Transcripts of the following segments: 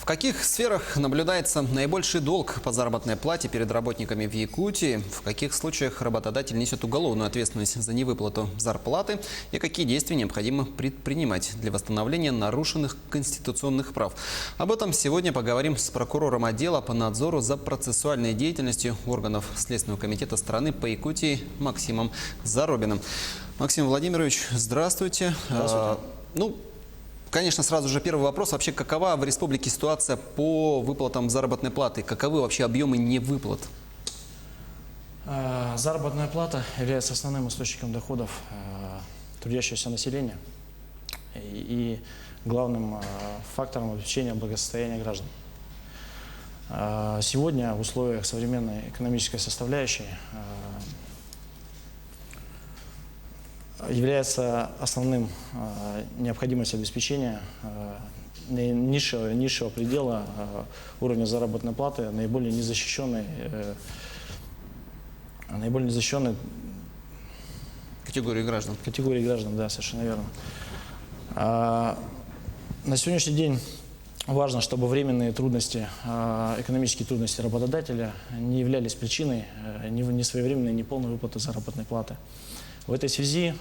каких сферах наблюдается наибольший долг по заработной плате перед работниками в Якутии? В каких случаях работодатель несет уголовную ответственность за невыплату зарплаты? И какие действия необходимо предпринимать для восстановления нарушенных конституционных прав? Об этом сегодня поговорим с прокурором отдела по надзору за процессуальной деятельностью органов Следственного комитета страны по Якутии Максимом Заробиным. Максим Владимирович, здравствуйте. Здравствуйте. Конечно, сразу же первый вопрос. Вообще, какова в республике ситуация по выплатам заработной платы? Каковы вообще объемы невыплат? Заработная плата является основным источником доходов трудящегося населения и главным фактором обеспечения благосостояния граждан. Сегодня в условиях современной экономической составляющей является основным необходимость обеспечения низшего предела уровня заработной платы наиболее незащищенной Категории граждан. Категории граждан, да, совершенно верно. На сегодняшний день важно, чтобы временные трудности, экономические трудности работодателя не являлись причиной несвоевременной, неполной выплаты заработной платы. В этой связи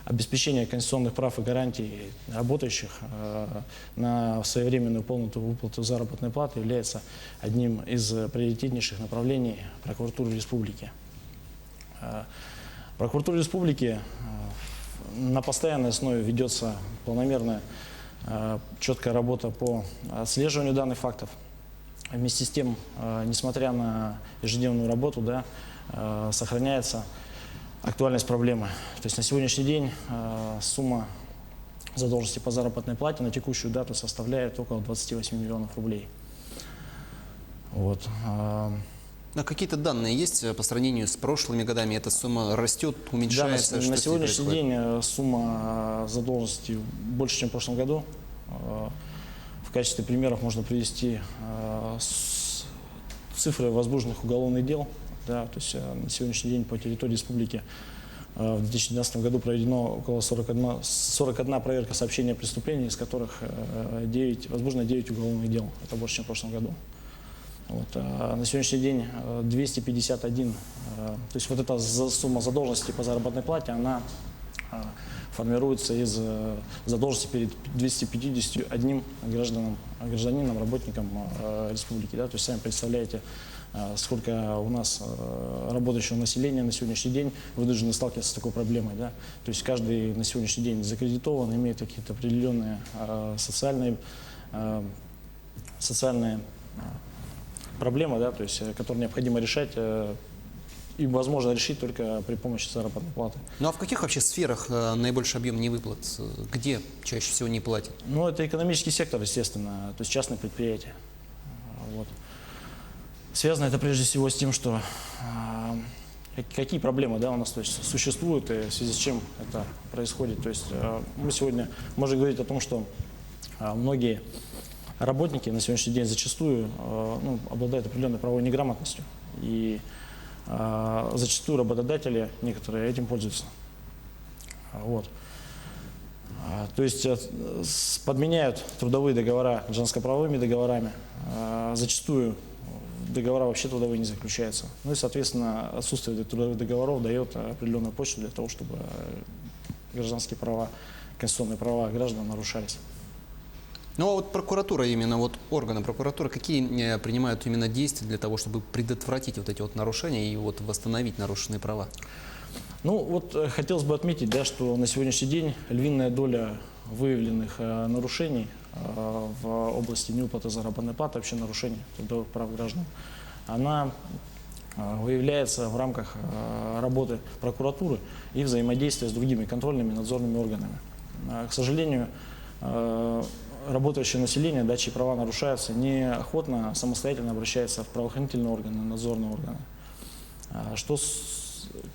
обеспечение конституционных прав и гарантий работающих на своевременную полную выплату заработной платы является одним из приоритетнейших направлений прокуратуры республики. Прокуратура республики на постоянной основе ведется планомерная четкая работа по отслеживанию данных фактов. Вместе с тем, несмотря на ежедневную работу, сохраняется актуальность проблемы. То есть на сегодняшний день сумма задолженности по заработной плате на текущую дату составляет около 28 миллионов рублей. Вот. А какие-то данные есть по сравнению с прошлыми годами? Эта сумма растет, уменьшается? Да, на сегодняшний день сумма задолженности больше, чем в прошлом году. В качестве примеров можно привести цифры возбужденных уголовных дел. Да, то есть на сегодняшний день по территории республики в 2012 году проведено около 41 проверка сообщений о преступлении, из которых возбуждено 9 уголовных дел. Это больше, чем в прошлом году. Вот. А на сегодняшний день 251, то есть вот эта сумма задолженности по заработной плате, она формируется из задолженности перед 251 гражданином, работником республики. Да? То есть сами представляете, сколько у нас работающего населения на сегодняшний день вынуждены сталкиваться с такой проблемой. Да? То есть каждый на сегодняшний день закредитован, имеет какие-то определенные социальные проблемы, да? То есть, которые необходимо решать и возможно решить только при помощи заработной платы. Ну а в каких вообще сферах наибольший объем невыплат? Где чаще всего не платят? Ну, это экономический сектор, естественно, то есть частные предприятия. Вот. Связано это прежде всего с тем, что какие проблемы, да, у нас то есть, существуют и в связи с чем это происходит. То есть мы сегодня можем говорить о том, что многие работники на сегодняшний день зачастую обладают определенной правовой неграмотностью. И зачастую работодатели некоторые этим пользуются. Вот. То есть подменяют трудовые договора гражданско-правовыми договорами. Зачастую договора вообще трудовые не заключаются. Ну и, соответственно, отсутствие этих трудовых договоров дает определенную почву для того, чтобы гражданские права, конституционные права граждан нарушались. Ну а вот прокуратура, именно вот органы прокуратуры, какие принимают именно действия для того, чтобы предотвратить вот эти вот нарушения и вот восстановить нарушенные права? Ну вот хотелось бы отметить, да, что на сегодняшний день львиная доля выявленных нарушений в области невыплаты заработной платы, вообще нарушений трудовых прав граждан, она выявляется в рамках работы прокуратуры и взаимодействия с другими контрольными надзорными органами. К сожалению, работающее население, да, чьи права нарушаются, неохотно самостоятельно обращается в правоохранительные органы, надзорные органы, что,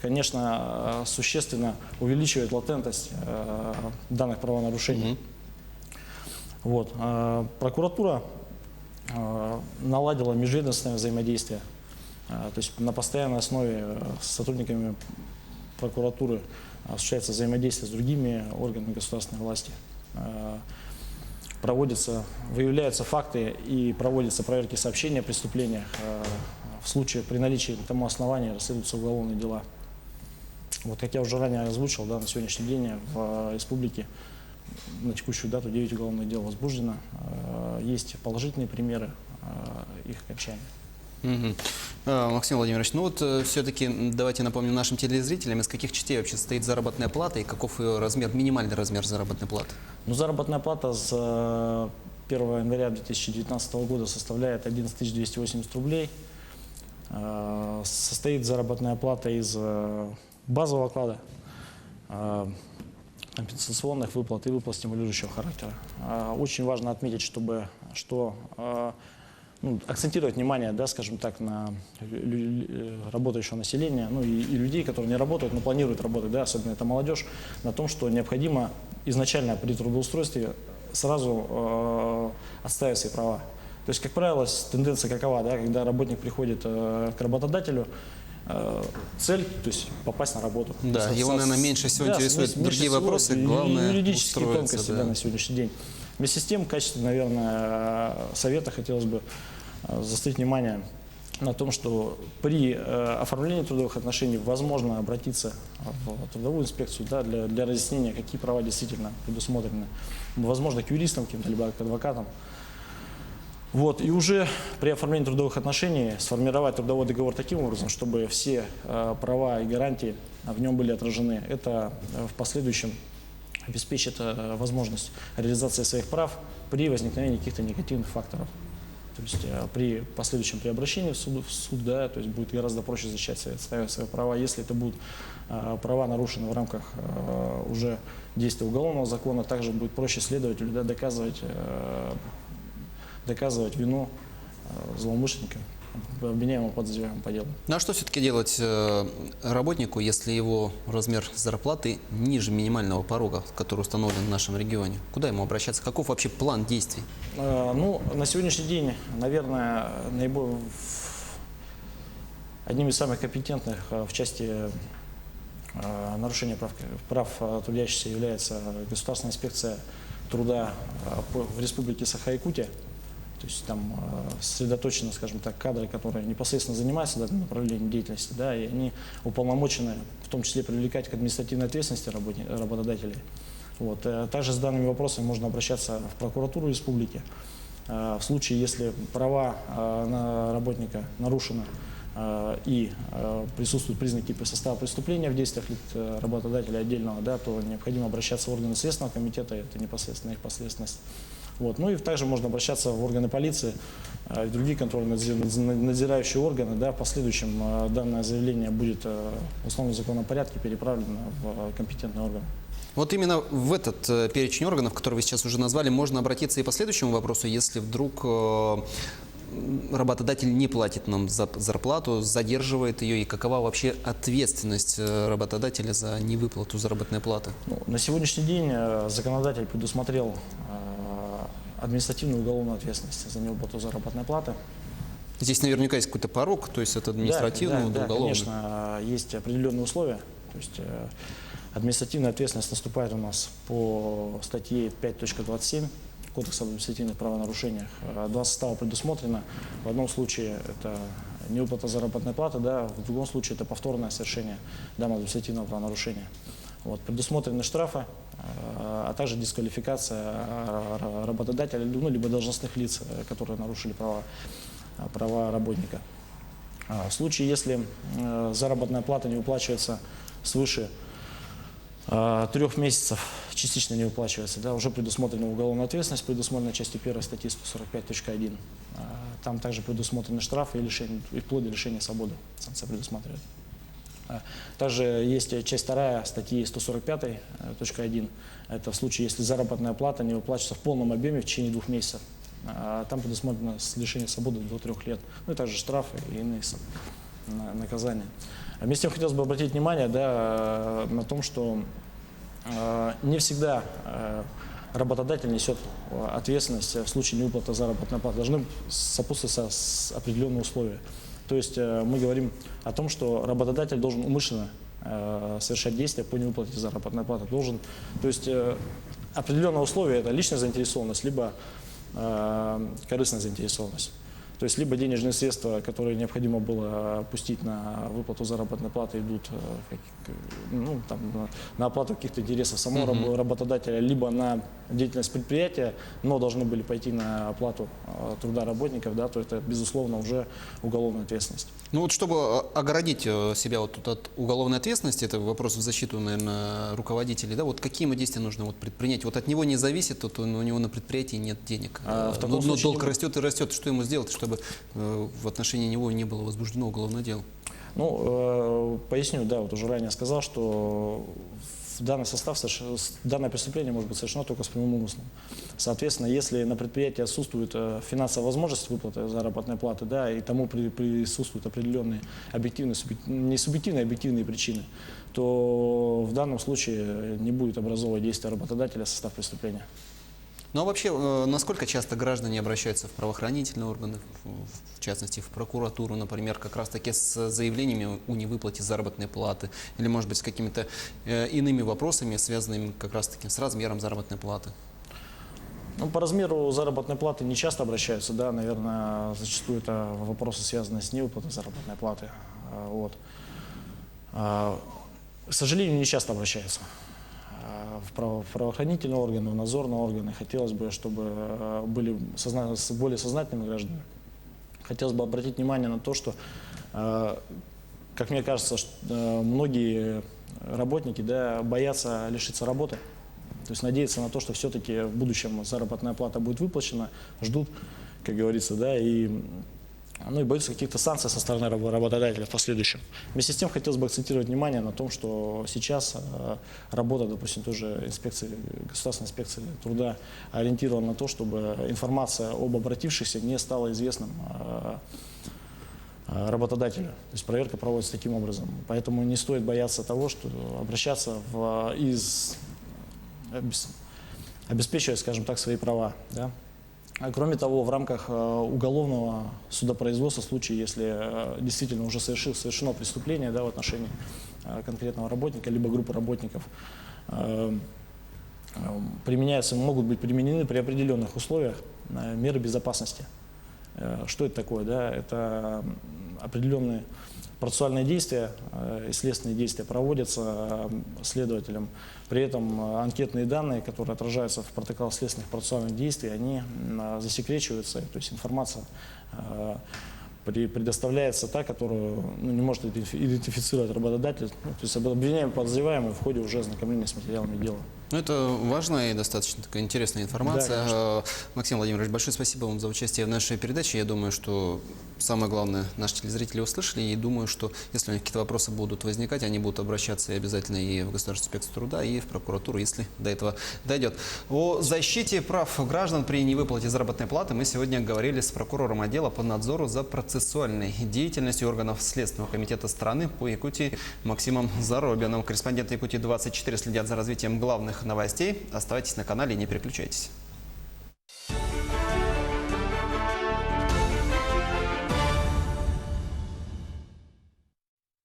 конечно, существенно увеличивает латентность данных правонарушений. Вот. Прокуратура наладила межведомственное взаимодействие, то есть на постоянной основе с сотрудниками прокуратуры осуществляется взаимодействие с другими органами государственной власти. выявляются факты и проводятся проверки сообщений о преступлениях. В случае при наличии тому основания расследуются уголовные дела. Вот, как я уже ранее озвучил, да, на сегодняшний день в республике на текущую дату 9 уголовных дел возбуждено. Есть положительные примеры их окончания. Максим Владимирович, ну вот все-таки давайте напомним нашим телезрителям, из каких частей вообще состоит заработная плата и каков ее размер, минимальный размер заработной платы? Ну, заработная плата с 1 января 2019 года составляет 11 280 рублей. Состоит заработная плата из базового оклада, компенсационных выплат и выплат стимулирующего характера. Очень важно отметить, акцентировать внимание, да, скажем так, на работающего населения, ну и людей, которые не работают, но планируют работать, да, особенно это молодежь, на том, что необходимо изначально при трудоустройстве сразу отстаивать свои права. То есть, как правило, тенденция какова, да, когда работник приходит к работодателю, цель, то есть попасть на работу. Да, его, наверное, меньше всего интересуют другие вопросы, главное юридические устроиться, тонкости, да, на сегодняшний день. Вместе с тем, в качестве, наверное, совета хотелось бы заострить внимание на том, что при оформлении трудовых отношений возможно обратиться в трудовую инспекцию, да, для разъяснения, какие права действительно предусмотрены. Возможно, к юристам, либо к адвокатам. Вот, и уже при оформлении трудовых отношений сформировать трудовой договор таким образом, чтобы все права и гарантии в нем были отражены. Это в последующем обеспечит возможность реализации своих прав при возникновении каких-то негативных факторов. То есть при последующем при обращении в суд, да, то есть будет гораздо проще защищать свои права. Если это будут права нарушены в рамках уже действия уголовного закона, также будет проще следователю, да, доказывать вину злоумышленника, обвиняемого, подозреваемого по делу. Ну а что все-таки делать работнику, если его размер зарплаты ниже минимального порога, который установлен в нашем регионе? Куда ему обращаться? Каков вообще план действий? Ну, на сегодняшний день, наверное, одним из самых компетентных в части нарушения прав трудящихся является Государственная инспекция труда в Республике Саха-Якутия. То есть там сосредоточены, скажем так, кадры, которые непосредственно занимаются данным направлением деятельности, да, и они уполномочены в том числе привлекать к административной ответственности работодателей. Вот. Также с данными вопросами можно обращаться в прокуратуру республики. В случае, если права работника нарушены и присутствуют признаки состава преступления в действиях работодателя отдельного, да, то необходимо обращаться в органы Следственного комитета, это непосредственно их подследственность. Вот. Ну и также можно обращаться в органы полиции и другие контрольно-надзирающие органы. Да, в последующем данное заявление будет в установленном законном порядке переправлено в компетентный орган. Вот именно в этот перечень органов, который вы сейчас уже назвали, можно обратиться и по следующему вопросу, если вдруг работодатель не платит нам зарплату, задерживает ее, и какова вообще ответственность работодателя за невыплату заработной платы? Ну, на сегодняшний день законодатель предусмотрел административную уголовную ответственность за невыплату заработной платы. Здесь наверняка есть какой-то порог, то есть от административного до уголовного. Конечно, есть определенные условия. То есть административная ответственность наступает у нас по статье 5.27 Кодекса об административных правонарушениях. Два состава предусмотрено. В одном случае это невыплата заработной платы, да, в другом случае это повторное совершение данного административного правонарушения. Вот, предусмотрены штрафы, а также дисквалификация работодателя, ну, либо должностных лиц, которые нарушили права работника. В случае, если заработная плата не выплачивается свыше 3 месяцев, частично не выплачивается, да, уже предусмотрена уголовная ответственность, предусмотрена частью 1 статьи 145.1. Там также предусмотрены штрафы и вплоть до лишения свободы. Санкция предусматривает. Также есть часть 2 статьи 145.1. Это в случае, если заработная плата не выплачивается в полном объеме в течение 2 месяцев. Там предусмотрено лишение свободы до 3 лет. Ну и также штрафы и иные наказания. Вместе с тем хотелось бы обратить внимание, да, на том, что не всегда работодатель несет ответственность в случае невыплаты заработной платы. Должны сопутствовать определенные условия. То есть мы говорим о том, что работодатель должен умышленно совершать действия по невыплате заработной платы. То есть определенные условия – это личная заинтересованность, либо корыстная заинтересованность. То есть либо денежные средства, которые необходимо было пустить на выплату заработной платы, идут ну, там, на оплату каких-то интересов самого работодателя, либо на деятельность предприятия, но должны были пойти на оплату труда работников, да, то это, безусловно, уже уголовная ответственность. Ну вот чтобы огородить себя вот тут от уголовной ответственности, это вопрос в защиту, наверное, руководителей, да, вот какие ему действия нужно вот предпринять? Вот от него не зависит, вот у него на предприятии нет денег, но долг растет и растет, что ему сделать, чтобы в отношении него не было возбуждено уголовное дело? Ну, поясню, да, вот уже ранее сказал, что в данный состав данное преступление может быть совершено только с прямым умыслом. Соответственно, если на предприятии отсутствует финансовая возможность выплаты заработной платы, да, и тому присутствуют определенные объективные, не субъективные, а объективные причины, то в данном случае не будет образовывать действия работодателя в состав преступления. Ну а вообще, насколько часто граждане обращаются в правоохранительные органы, в частности в прокуратуру, например, как раз-таки с заявлениями о невыплате заработной платы, или, может быть, с какими-то иными вопросами, связанными как раз-таки с размером заработной платы? Ну, по размеру заработной платы не часто обращаются, да, наверное, зачастую это вопросы, связанные с невыплатой заработной платы. Вот. К сожалению, не часто обращаются в правоохранительные органы, в надзорные органы. Хотелось бы, чтобы были более сознательными гражданами. Хотелось бы обратить внимание на то, что, как мне кажется, многие работники, да, боятся лишиться работы. То есть надеются на то, что все-таки в будущем заработная плата будет выплачена, ждут, как говорится, да, и боятся каких-то санкций со стороны работодателя в последующем. Вместе с тем хотелось бы акцентировать внимание на том, что сейчас работа, допустим, тоже государственной инспекции труда ориентирована на то, чтобы информация об обратившихся не стала известным работодателю. То есть проверка проводится таким образом. Поэтому не стоит бояться того, что обращаться обеспечивая, скажем так, свои права. Да? Кроме того, в рамках уголовного судопроизводства, в случае, если действительно уже совершено преступление, да, в отношении конкретного работника, либо группы работников, могут быть применены при определенных условиях меры безопасности. Что это такое? Да? Это определенные процессуальные действия и следственные действия проводятся следователем. При этом анкетные данные, которые отражаются в протоколах следственных процессуальных действий, они засекречиваются, то есть информация предоставляется та, которую не может идентифицировать работодатель, то есть обвиняемый, подозреваемый в ходе уже ознакомления с материалами дела. Ну, это важная и достаточно такая интересная информация. Да, Максим Владимирович, большое спасибо вам за участие в нашей передаче. Я думаю, что самое главное, наши телезрители услышали, и думаю, что если у них какие-то вопросы будут возникать, они будут обращаться и обязательно и в Государственную инспекцию труда, и в прокуратуру, если до этого дойдет. О защите прав граждан при невыплате заработной платы мы сегодня говорили с прокурором отдела по надзору за процессуальной деятельностью органов Следственного комитета страны по Якутии Максимом Заробиным. Корреспонденты Якутии 24 следят за развитием главных новостей. Оставайтесь на канале и не переключайтесь.